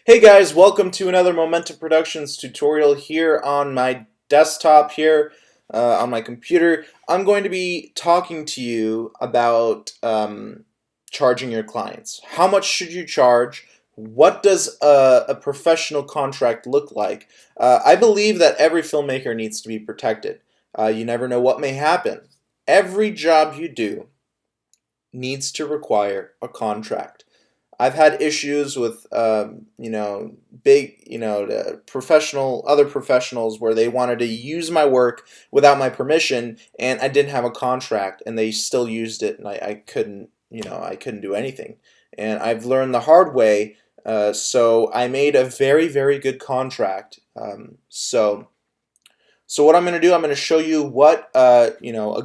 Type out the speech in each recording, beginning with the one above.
Hey guys, welcome to another Momentum Productions tutorial here on my desktop here on my computer. I'm going to be talking to you about charging your clients. How much should you charge? What does a professional contract look like? I believe that every filmmaker needs to be protected. You never know what may happen. Every job you do needs to require a contract. I've had issues with, big, other professionals where they wanted to use my work without my permission, and I didn't have a contract, and they still used it, and I couldn't, I couldn't do anything. And I've learned the hard way, so I made a very, very good contract. So what I'm going to do, I'm going to show you what, a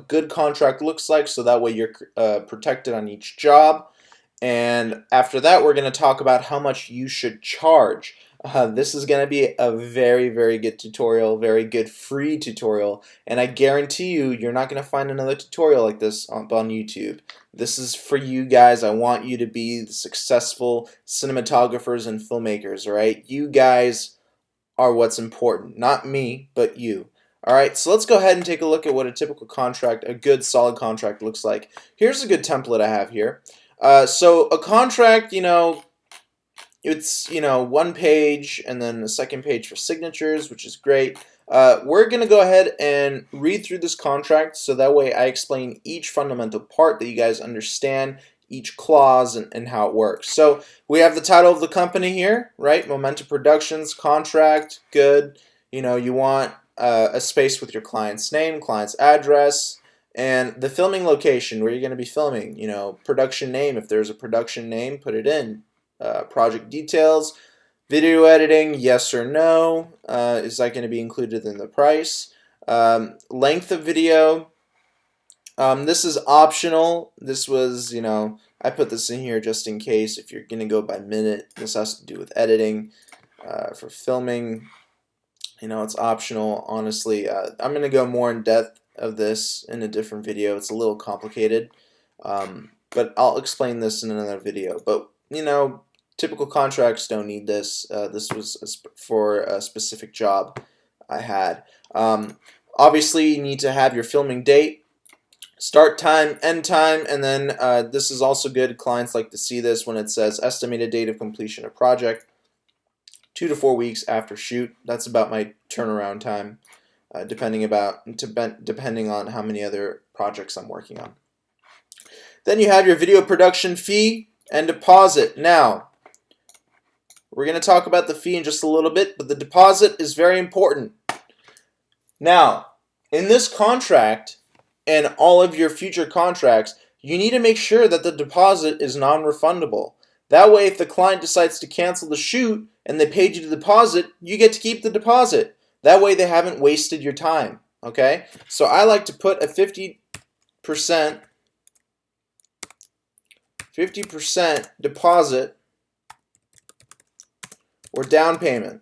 good contract looks like, so that way you're protected on each job. And after that, we're going to talk about how much you should charge. This is going to be a very, very good tutorial, very good free tutorial, and I guarantee you, you're not going to find another tutorial like this on YouTube. This is for you guys. I want you to be the successful cinematographers and filmmakers, all right? You guys are what's important, not me, but you. All right, so let's go ahead and take a look at what a typical contract, a good solid contract looks like. Here's a good template I have here. So a contract, it's, one page and then a second page for signatures, which is great. We're going to go ahead and read through this contract so that way I explain each fundamental part that you guys understand, each clause and how it works. So we have the title of the company here, right? Momentum Productions, contract, good. You want a space with your client's name, client's address, and the filming location where you're going to be filming, production name, if there's a production name, put it in. Project details, video editing, yes or no, is that going to be included in the price? Length of video, this is optional. This was, I put this in here just in case if you're going to go by minute. This has to do with editing. For filming, it's optional. Honestly, I'm going to go more in depth of this in a different video. It's a little complicated, but I'll explain this in another video. But typical contracts don't need this. This was for a specific job I had. Obviously, you need to have your filming date, start time, end time, and then this is also good. Clients like to see this when it says estimated date of completion of project, 2 to 4 weeks after shoot. That's about my turnaround time, depending on how many other projects I'm working on. Then you have your video production fee and deposit. Now, we're going to talk about the fee in just a little bit, but the deposit is very important. Now, in this contract and all of your future contracts, you need to make sure that the deposit is non-refundable. That way, if the client decides to cancel the shoot and they paid you the deposit, you get to keep the deposit. That way, they haven't wasted your time. Okay? So I like to put a 50% deposit or down payment.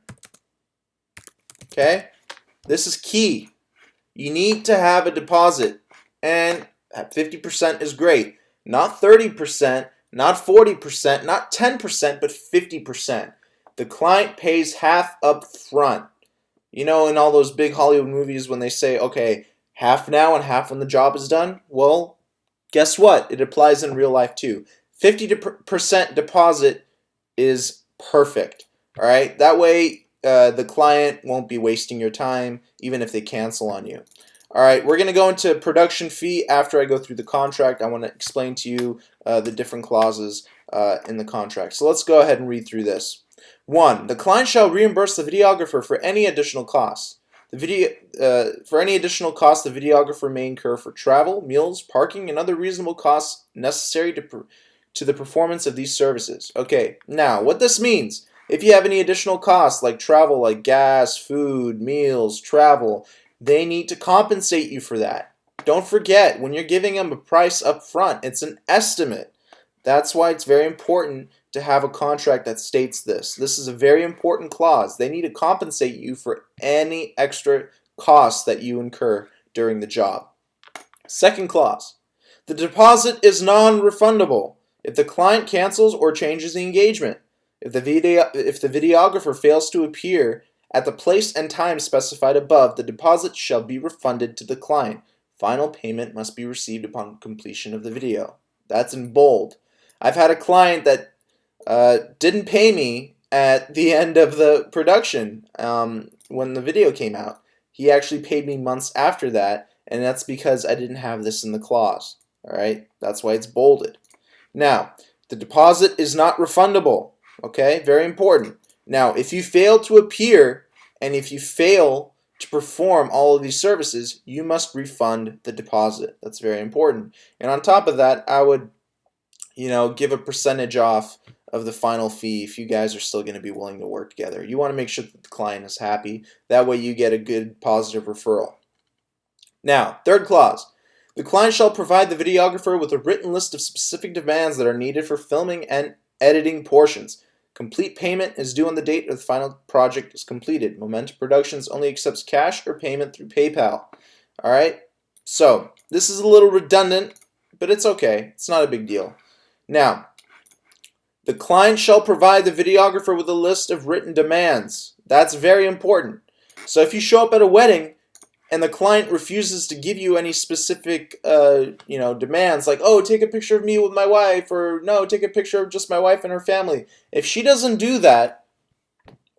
Okay? This is key. You need to have a deposit, and 50% is great. Not 30%, not 40%, not 10%, but 50%. The client pays half up front. In all those big Hollywood movies when they say, okay, half now and half when the job is done? Well, guess what? It applies in real life too. 50% deposit is perfect. All right, that way the client won't be wasting your time even if they cancel on you. All right, we're going to go into production fee after I go through the contract. I want to explain to you the different clauses in the contract. So let's go ahead and read through this. 1. The client shall reimburse the videographer for any additional costs. For any additional costs the videographer may incur for travel, meals, parking, and other reasonable costs necessary to the performance of these services. Okay, now what this means, if you have any additional costs like travel, like gas, food, meals, travel, they need to compensate you for that. Don't forget, when you're giving them a price up front, it's an estimate. That's why it's very important to have a contract that states this. This is a very important clause. They need to compensate you for any extra costs that you incur during the job. Second clause, the deposit is non-refundable if the client cancels or changes the engagement. If the videographer fails to appear at the place and time specified above, the deposit shall be refunded to the client. Final payment must be received upon completion of the video. That's in bold. I've had a client that didn't pay me at the end of the production when the video came out. He actually paid me months after that, and that's because I didn't have this in the clause. All right, that's why it's bolded. Now, the deposit is not refundable. Okay, very important. Now, if you fail to appear and if you fail to perform all of these services, you must refund the deposit. That's very important. And on top of that, I would, give a percentage off of the final fee if you guys are still going to be willing to work together. You want to make sure that the client is happy. That way you get a good positive referral. Now, third clause. The client shall provide the videographer with a written list of specific demands that are needed for filming and editing portions. Complete payment is due on the date of the final project is completed. Momentum Productions only accepts cash or payment through PayPal. All right? So, this is a little redundant, but it's okay. It's not a big deal. Now, the client shall provide the videographer with a list of written demands. That's very important. So if you show up at a wedding and the client refuses to give you any specific, demands, like, oh, take a picture of me with my wife, or no, take a picture of just my wife and her family. If she doesn't do that,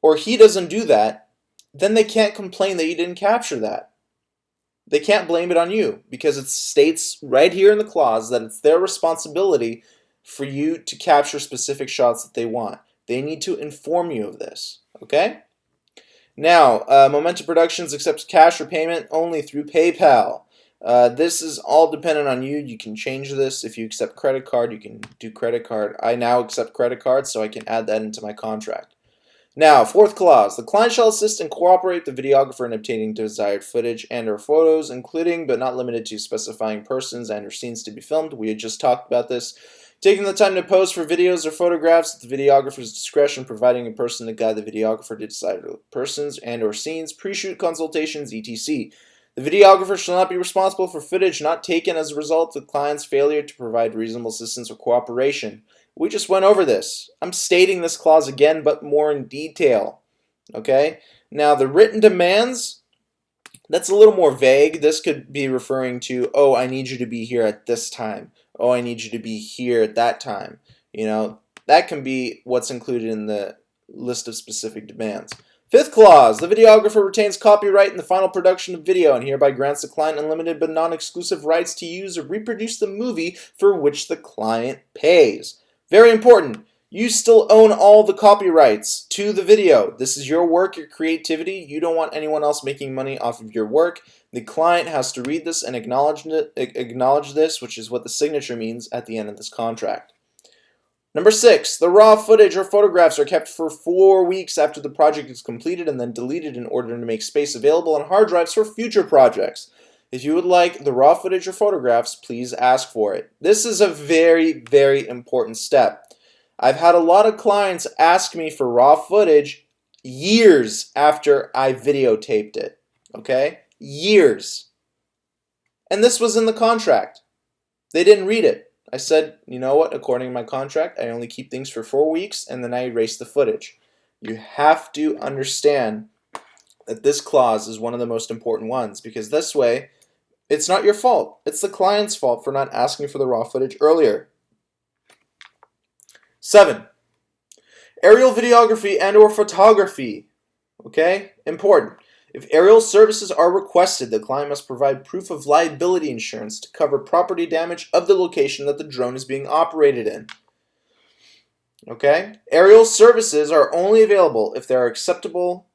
or he doesn't do that, then they can't complain that you didn't capture that. They can't blame it on you, because it states right here in the clause that it's their responsibility for you to capture specific shots that they want. They need to inform you of this, okay? Now, Momentum Productions accepts cash or payment only through PayPal. This is all dependent on you. You can change this. If you accept credit card, you can do credit card. I now accept credit card, so I can add that into my contract. Now, fourth clause. The client shall assist and cooperate with the videographer in obtaining desired footage and or photos, including but not limited to specifying persons and or scenes to be filmed. We had just talked about this. Taking the time to pose for videos or photographs at the videographer's discretion, providing a person to guide the videographer to decide persons and or scenes, pre-shoot consultations, etc. The videographer shall not be responsible for footage not taken as a result of the client's failure to provide reasonable assistance or cooperation. We just went over this. I'm stating this clause again, but more in detail. Okay? Now, the written demands, that's a little more vague. This could be referring to, oh, I need you to be here at this time. Oh, I need you to be here at that time. That can be what's included in the list of specific demands. Fifth clause, the videographer retains copyright in the final production of video and hereby grants the client unlimited but non-exclusive rights to use or reproduce the movie for which the client pays. Very important. You still own all the copyrights to the video. This is your work, your creativity. You don't want anyone else making money off of your work. The client has to read this and acknowledge this, which is what the signature means at the end of this contract. Number 6, the raw footage or photographs are kept for 4 weeks after the project is completed and then deleted in order to make space available on hard drives for future projects. If you would like the raw footage or photographs, please ask for it. This is a very, very important step. I've had a lot of clients ask me for raw footage years after I videotaped it. Okay? Years. And this was in the contract. They didn't read it. I said, you know what? According to my contract, I only keep things for 4 weeks and then I erase the footage. You have to understand that this clause is one of the most important ones, because this way, it's not your fault. It's the client's fault for not asking for the raw footage earlier. 7, aerial videography and or photography. Okay? Important. If aerial services are requested, the client must provide proof of liability insurance to cover property damage of the location that the drone is being operated in. Okay? Aerial services are only available if there are acceptable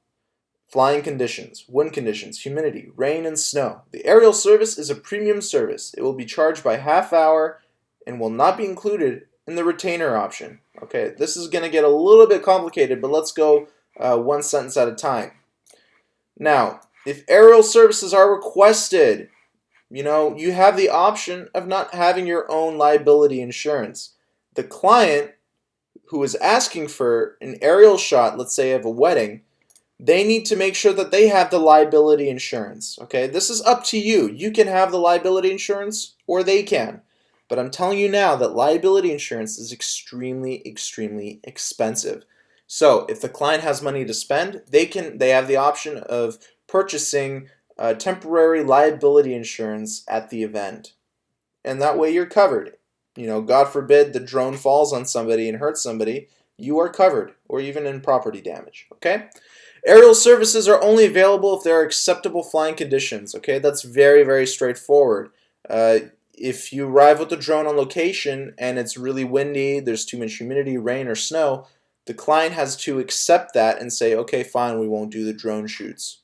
flying conditions, wind conditions, humidity, rain, and snow. The aerial service is a premium service. It will be charged by half hour and will not be included in the retainer option. Okay, this is going to get a little bit complicated, but let's go one sentence at a time. Now, if aerial services are requested, you have the option of not having your own liability insurance. The client who is asking for an aerial shot, let's say of a wedding, they need to make sure that they have the liability insurance. Okay, this is up to you. You can have the liability insurance or they can. But I'm telling you now that liability insurance is extremely, extremely expensive. So if the client has money to spend, they have the option of purchasing temporary liability insurance at the event, and that way you're covered. God forbid the drone falls on somebody and hurts somebody, you are covered, or even in property damage. Okay. Aerial services are only available if there are acceptable flying conditions. Okay, that's very, very straightforward. If you arrive with the drone on location and it's really windy, there's too much humidity, rain, or snow, the client has to accept that and say, okay, fine, we won't do the drone shoots.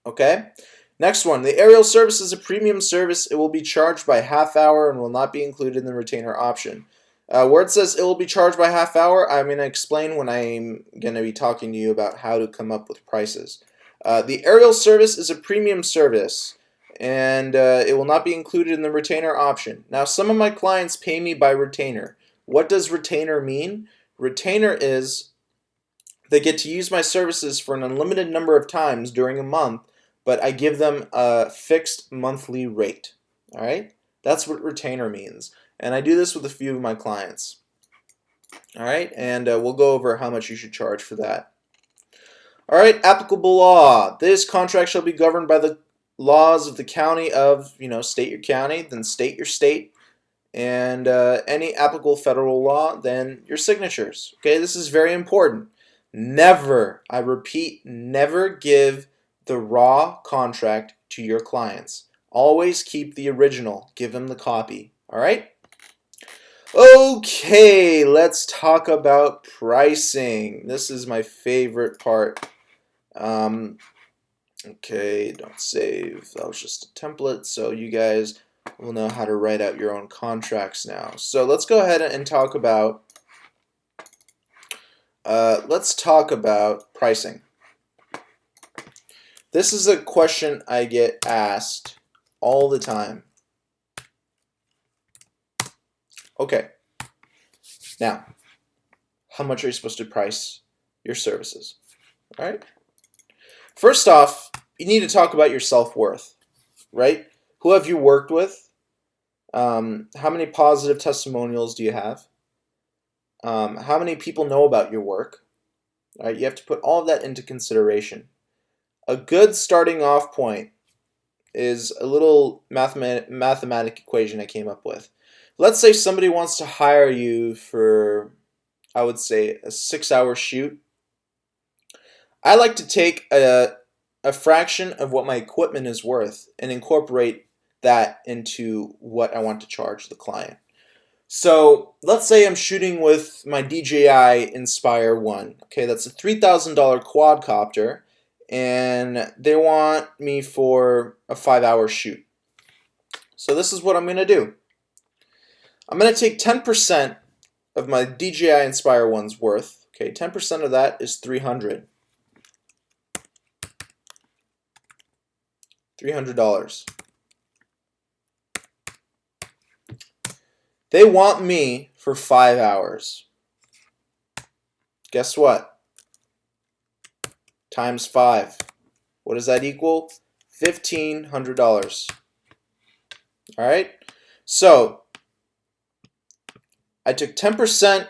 Okay? Next one, the aerial service is a premium service. It will be charged by half hour and will not be included in the retainer option. Where it says it will be charged by half hour, I'm going to explain when I'm going to be talking to you about how to come up with prices. The aerial service is a premium service, and it will not be included in the retainer option. Now, some of my clients pay me by retainer. What does retainer mean? Retainer is they get to use my services for an unlimited number of times during a month, but I give them a fixed monthly rate. All right? That's what retainer means. And I do this with a few of my clients. All right? And we'll go over how much you should charge for that. All right, applicable law. This contract shall be governed by the laws of the county of, state your county, then state your state, and any applicable federal law, then your signatures. Okay, this is very important. Never, I repeat, never give the raw contract to your clients. Always keep the original. Give them the copy. All right? Okay, let's talk about pricing. This is my favorite part. Okay, don't save. That was just a template, so you guys will know how to write out your own contracts now. So let's go ahead and talk about pricing. This is a question I get asked all the time. Okay, now, how much are you supposed to price your services? All right. First off, you need to talk about your self-worth, right? Who have you worked with? How many positive testimonials do you have? How many people know about your work? All right, you have to put all of that into consideration. A good starting off point is a little mathematic equation I came up with. Let's say somebody wants to hire you for, I would say, a 6-hour shoot. I like to take a fraction of what my equipment is worth and incorporate that into what I want to charge the client. So let's say I'm shooting with my DJI Inspire 1. Okay, that's a $3,000 quadcopter, and they want me for a 5-hour shoot. So this is what I'm going to do. I'm going to take 10% of my DJI Inspire 1's worth. Okay, 10% of that is $300. $300. They want me for 5 hours. Guess what? Times 5. What does that equal? $1,500. All right? So, I took 10%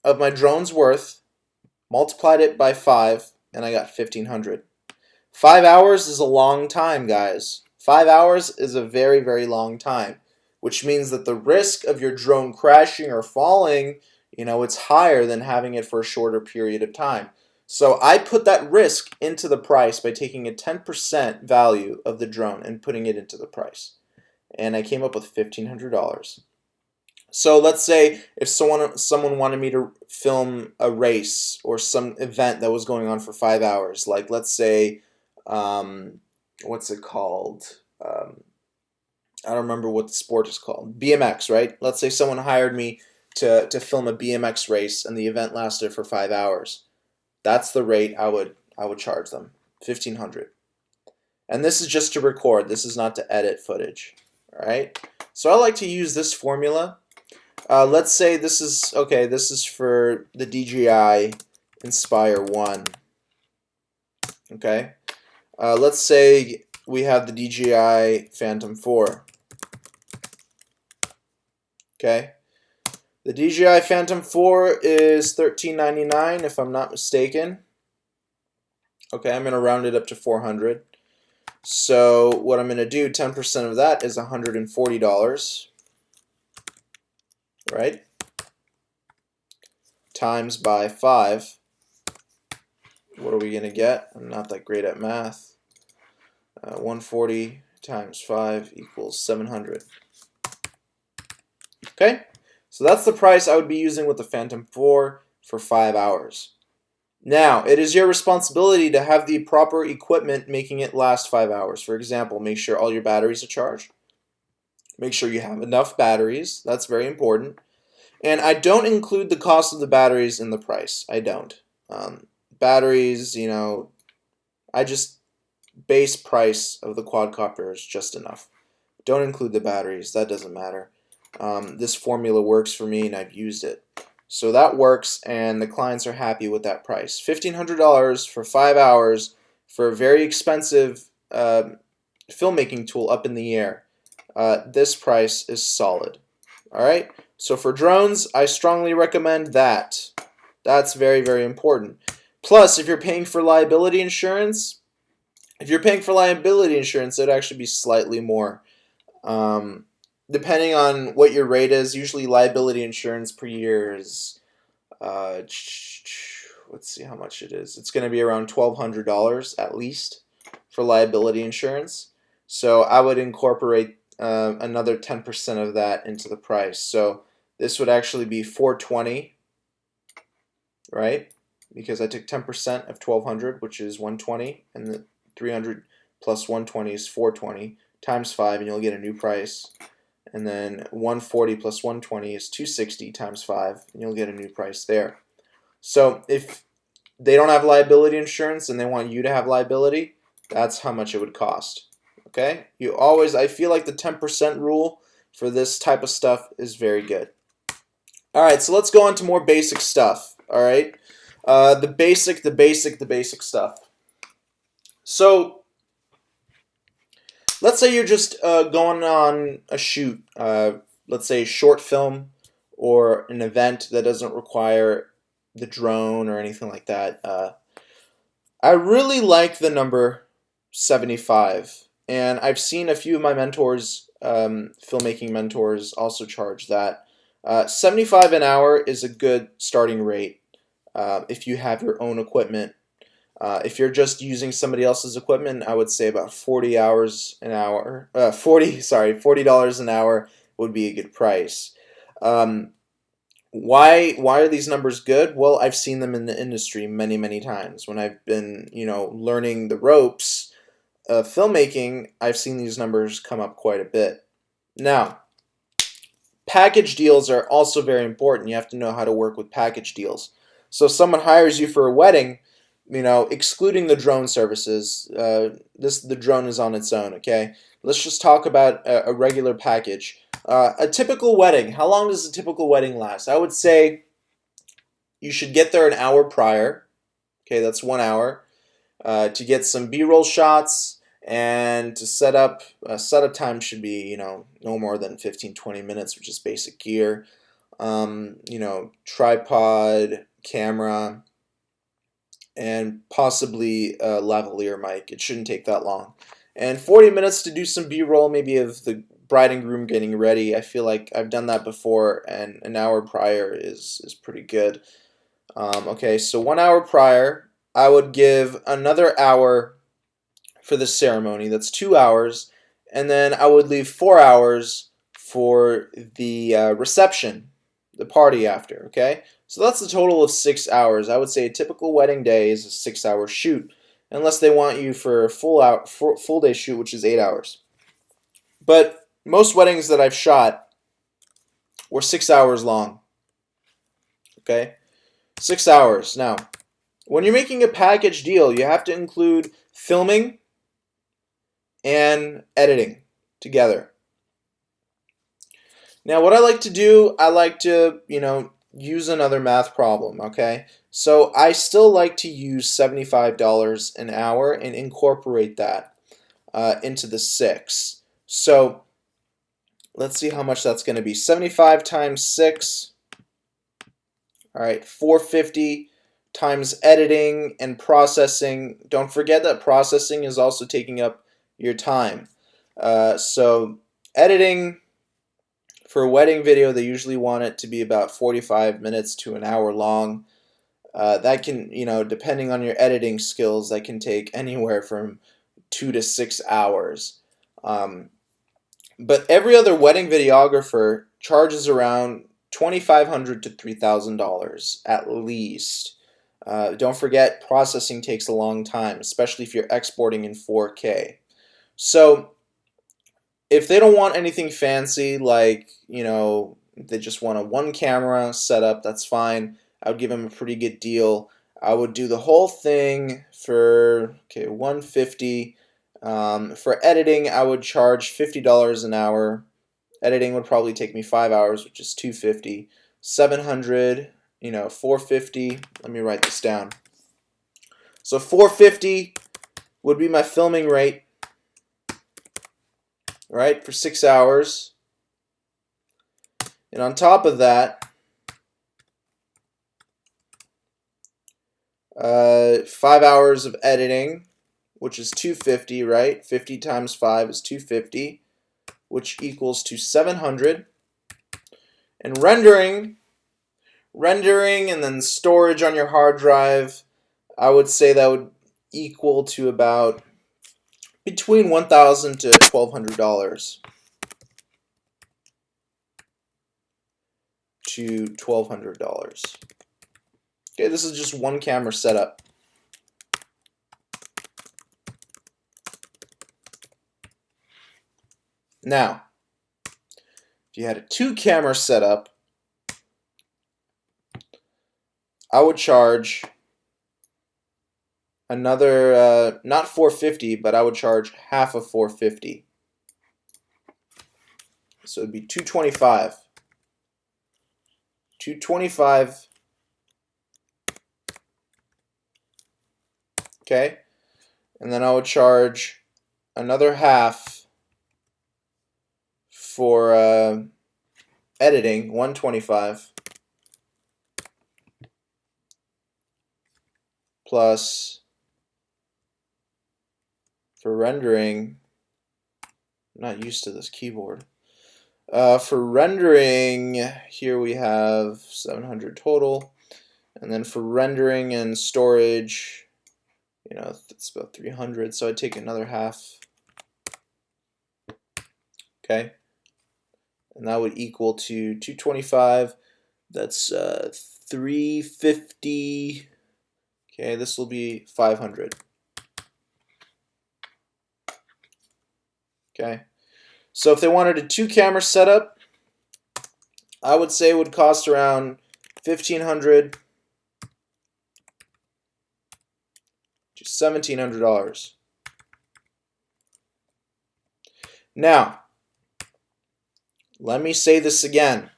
of my drone's worth, multiplied it by 5, and I got $1,500. 5 hours is a long time, guys. 5 hours is a very, very long time, which means that the risk of your drone crashing or falling, it's higher than having it for a shorter period of time. So I put that risk into the price by taking a 10% value of the drone and putting it into the price. And I came up with $1,500. So let's say if someone wanted me to film a race or some event that was going on for 5 hours, like let's say, what's it called? I don't remember what the sport is called. BMX, right? Let's say someone hired me to film a BMX race and the event lasted for 5 hours. That's the rate I would charge them, $1,500. And this is just to record. This is not to edit footage. All right. So I like to use this formula. Let's say this is okay. This is for the DJI Inspire 1. Okay. Let's say we have the DJI Phantom 4. Okay. The DJI Phantom 4 is $13.99 if I'm not mistaken. Okay, I'm going to round it up to 400. So what I'm going to do, 10% of that is $140, right? Times by 5. What are we going to get? I'm not that great at math. 140 times 5 equals 700. Okay, so that's the price I would be using with the Phantom 4 for 5 hours. Now, it is your responsibility to have the proper equipment making it last 5 hours. For example, make sure all your batteries are charged. Make sure you have enough batteries. That's very important. And I don't include the cost of the batteries in the price. I don't. Batteries, you know, I just base price of the quadcopter is just enough. Don't include the batteries. That doesn't matter. This formula works for me and I've used it. So that works and the clients are happy with that price. $1,500 for 5 hours for a very expensive filmmaking tool up in the air. This price is solid. Alright, so for drones, I strongly recommend that. That's very, very important. Plus, if you're paying for liability insurance, it'd actually be slightly more. Depending on what your rate is, usually liability insurance per year is, let's see how much it is. It's going to be around $1,200 at least for liability insurance. So I would incorporate another 10% of that into the price. So this would actually be $420, right? Because I took 10% of 1,200, which is 120, and the 300 plus 120 is 420 times 5, and you'll get a new price. And then 140 plus 120 is 260 times 5, and you'll get a new price there. So if they don't have liability insurance and they want you to have liability, that's how much it would cost. Okay? I feel like the 10% rule for this type of stuff is very good. Alright, so let's go on to more basic stuff. Alright? The basic stuff. So let's say you're just going on a shoot, let's say a short film or an event that doesn't require the drone or anything like that. I really like the number 75, and I've seen a few of my mentors, filmmaking mentors, also charge that. 75 an hour is a good starting rate if you have your own equipment. If you're just using somebody else's equipment, I would say about $40 an hour. $40 an hour would be a good price. Why are these numbers good? Well, I've seen them in the industry many times. When I've been, learning the ropes of filmmaking, I've seen these numbers come up quite a bit. Now, package deals are also very important. You have to know how to work with package deals. So if someone hires you for a wedding, excluding the drone services, the drone is on its own, okay? Let's just talk about a regular package. A typical wedding, how long does a typical wedding last? I would say you should get there an hour prior, okay, that's 1 hour, to get some B-roll shots, and to set up time should be, no more than 15-20 minutes, which is basic gear. Tripod, camera, and possibly a lavalier mic. It shouldn't take that long. And 40 minutes to do some B-roll, maybe of the bride and groom getting ready. I feel like I've done that before, and an hour prior is pretty good. Okay, so 1 hour prior, I would give another hour for the ceremony. That's 2 hours. And then I would leave 4 hours for the reception, the party after, okay? So that's a total of 6 hours. I would say a typical wedding day is a 6-hour shoot, unless they want you for a full day shoot, which is 8 hours. But most weddings that I've shot were 6 hours long. Okay? 6 hours. Now, when you're making a package deal, you have to include filming and editing together. Now, what I like to do, I like to, use another math problem, okay? So I still like to use $75 an hour and incorporate that into the 6. So let's see how much that's going to be. 75 times 6 All right, 450 times editing and processing. Don't forget that processing is also taking up your time. So editing for a wedding video, they usually want it to be about 45 minutes to an hour long. That can, depending on your editing skills, that can take anywhere from 2 to 6 hours. But every other wedding videographer charges around $2,500 to $3,000 at least. Don't forget, processing takes a long time, especially if you're exporting in 4K. So if they don't want anything fancy, like, they just want a one camera setup, that's fine. I would give them a pretty good deal. I would do the whole thing for $150. For editing, I would charge $50 an hour. Editing would probably take me 5 hours, which is $250. 700, $450. Let me write this down. So $450 would be my filming rate, right, for 6 hours. And on top of that, 5 hours of editing, which is $250, right? 50 times 5 is $250, which equals to $700. And rendering and then storage on your hard drive, I would say that would equal to about between $1,000 to $1,200. To $1,200. Okay, this is just one camera setup. Now, if you had a 2-camera setup, I would charge another, not $450, but I would charge half of $450. So it'd be $225. $225. Okay, and then I would charge another half for editing, $125, plus for rendering, I'm not used to this keyboard. For rendering, here we have 700 total, and then for rendering and storage, it's about 300, so I'd take another half. Okay, and that would equal to 225. That's 350. Okay, this will be 500. Okay, so if they wanted a 2-camera setup, I would say it would cost around $1,500 to $1,700. Now, let me say this again.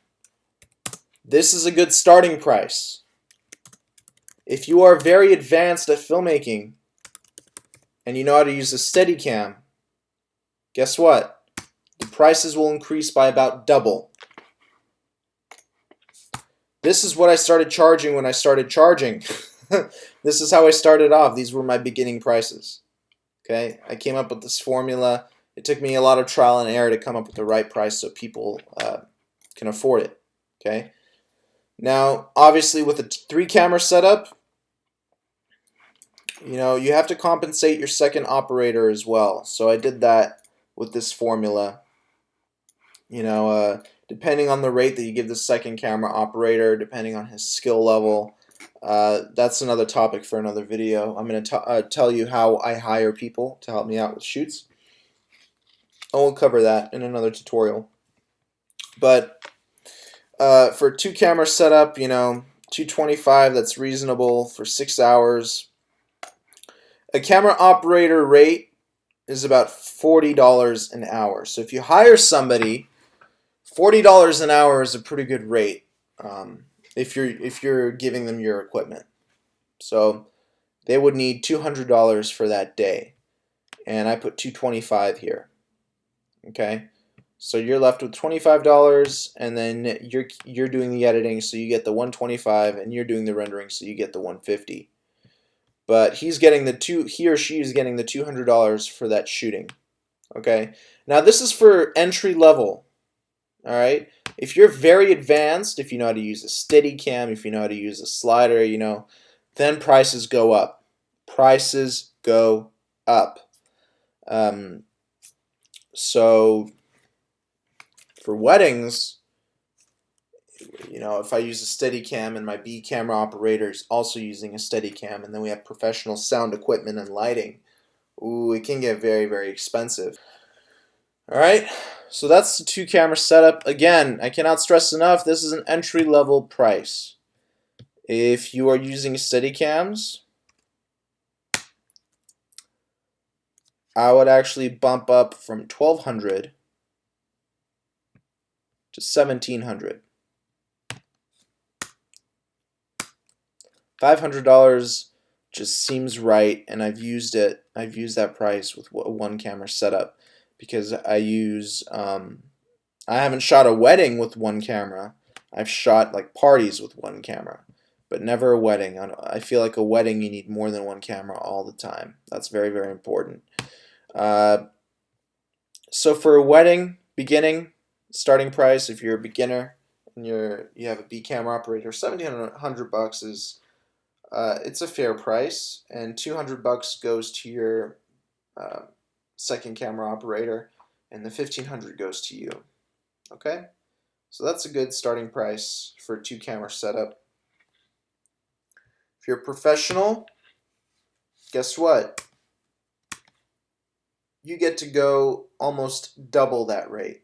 This is a good starting price. If you are very advanced at filmmaking and you know how to use a Steadicam, guess what? The prices will increase by about double. This is what I started charging when I started charging. This is how I started off. These were my beginning prices. Okay, I came up with this formula. It took me a lot of trial and error to come up with the right price so people can afford it. Okay. Now, obviously, with a 3-camera setup, you have to compensate your second operator as well. So I did that with this formula. Depending on the rate that you give the second camera operator, depending on his skill level, that's another topic for another video. I'm going to tell you how I hire people to help me out with shoots. And we'll cover that in another tutorial. But for a 2-camera setup, $225, that's reasonable for 6 hours. A camera operator rate is about $40 an hour. So if you hire somebody, $40 an hour is a pretty good rate if you're giving them your equipment. So they would need $200 for that day, and I put $225 here. Okay, So you're left with $25, and then you're doing the editing, so you get the $125, and you're doing the rendering, so you get the $150. But he or she is getting the $200 for that shooting. Okay. Now this is for entry level. All right. If you're very advanced, if you know how to use a Steadicam, if you know how to use a slider, then prices go up. Prices go up. So for weddings, if I use a Steadicam and my B camera operator is also using a Steadicam, and then we have professional sound equipment and lighting, ooh, it can get very, very expensive. All right, so that's the 2-camera setup. Again, I cannot stress enough, this is an entry-level price. If you are using Steadicams, I would actually bump up from $1,200 to $1,700. $500 just seems right, and I've used it. I've used that price with a 1-camera setup because I haven't shot a wedding with 1 camera. I've shot like parties with 1 camera, but never a wedding. I feel like a wedding you need more than 1 camera all the time. That's very, very important. So for a wedding, beginning, starting price, if you're a beginner and you have a B camera operator, $1,700 is it's a fair price, and $200 goes to your 2nd camera operator, and the $1,500 goes to you. Okay, so that's a good starting price for a 2-camera setup. If you're a professional, guess what? You get to go almost double that rate.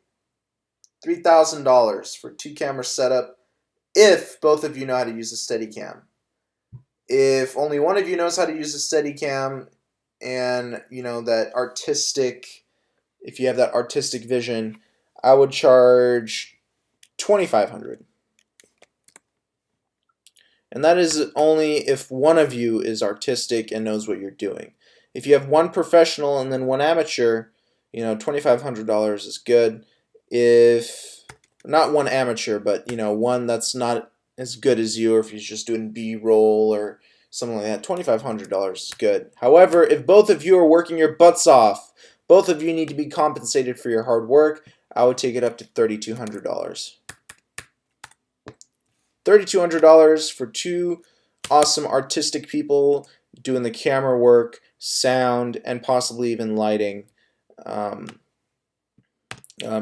$3,000 for a 2-camera setup if both of you know how to use a Steadicam. If only one of you knows how to use a Steadicam, and that artistic, if you have that artistic vision, I would charge $2,500. And that is only if one of you is artistic and knows what you're doing. If you have one professional and then one amateur, $2,500 is good. If not one amateur, but one that's not as good as you, or if he's just doing B-roll or something like that, $2,500 is good. However, if both of you are working your butts off, both of you need to be compensated for your hard work, I would take it up to $3,200. $3,200 for 2 awesome artistic people doing the camera work, sound, and possibly even lighting.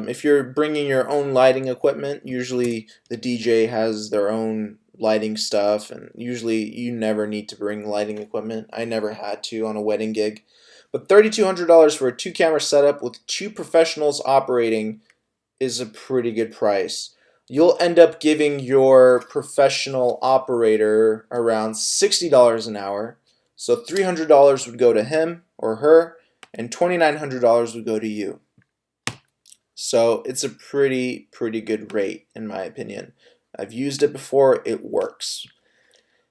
If you're bringing your own lighting equipment, usually the DJ has their own lighting stuff, and usually you never need to bring lighting equipment. I never had to on a wedding gig. But $3,200 for a 2-camera setup with 2 professionals operating is a pretty good price. You'll end up giving your professional operator around $60 an hour. So $300 would go to him or her, and $2,900 would go to you. So it's a pretty good rate, in my opinion. I've used it before, it works.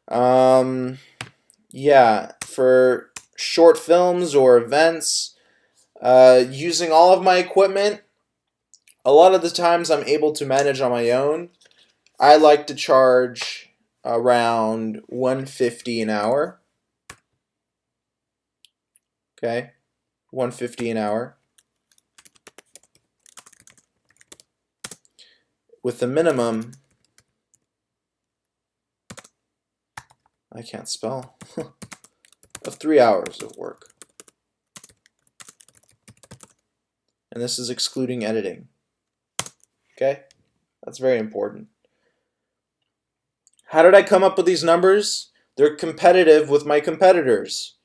Yeah, for short films or events, using all of my equipment, a lot of the times I'm able to manage on my own. I like to charge around $150 an hour. Okay, $150 an hour. With the minimum, I can't spell, of 3 hours of work. And this is excluding editing. Okay, that's very important. How did I come up with these numbers? They're competitive with my competitors,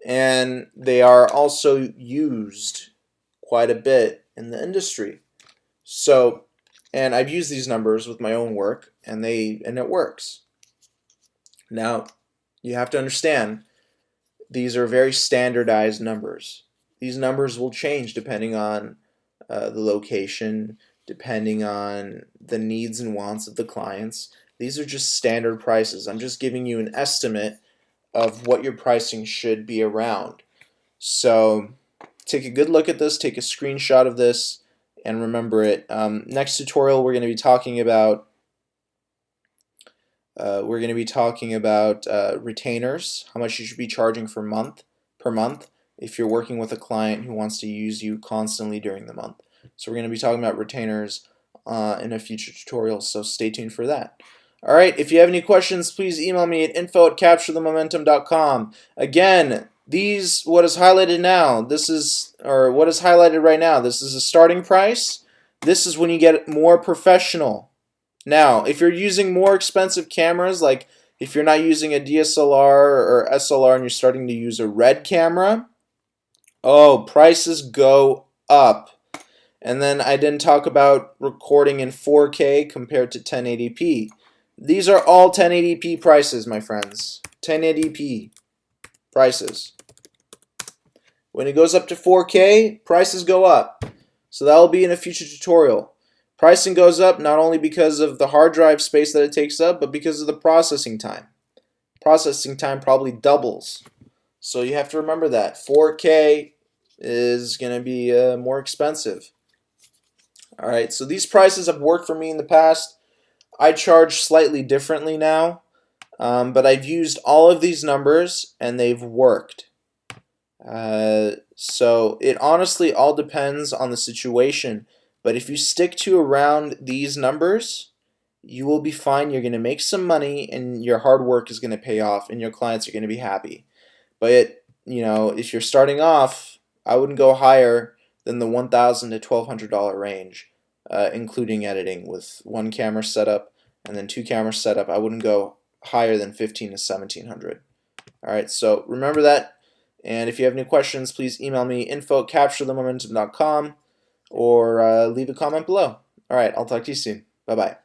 and they are also used quite a bit in the industry. So, and I've used these numbers with my own work, and it works. Now, you have to understand, these are very standardized numbers. These numbers will change depending on the location, depending on the needs and wants of the clients. These are just standard prices. I'm just giving you an estimate of what your pricing should be around. So take a good look at this, take a screenshot of this, and remember it. Next tutorial we're going to be talking about retainers, how much you should be charging per month if you're working with a client who wants to use you constantly during the month. So we're going to be talking about retainers in a future tutorial, so stay tuned for that. Alright, if you have any questions, please email me at info@capturethemomentum.com. Again, what is highlighted now, what is highlighted right now, this is a starting price. This is when you get more professional. Now, if you're using more expensive cameras, like if you're not using a DSLR or SLR and you're starting to use a RED camera, prices go up. And then I didn't talk about recording in 4K compared to 1080p. These are all 1080p prices, my friends. 1080p prices. When it goes up to 4K, prices go up. So that will be in a future tutorial. Pricing goes up not only because of the hard drive space that it takes up, but because of the processing time. Processing time probably doubles. So you have to remember that. 4K is going to be more expensive. Alright, so these prices have worked for me in the past. I charge slightly differently now, but I've used all of these numbers and they've worked. So it honestly all depends on the situation, but if you stick to around these numbers, you will be fine. You're going to make some money and your hard work is going to pay off and your clients are going to be happy. But if you're starting off, I wouldn't go higher than the $1,000 to $1,200 range, including editing with one camera setup and then two cameras setup. I wouldn't go higher than $1,500 to $1,700. Alright, so remember that. And if you have any questions, please email me info@capturethemomentum.com or leave a comment below. Alright, I'll talk to you soon. Bye-bye.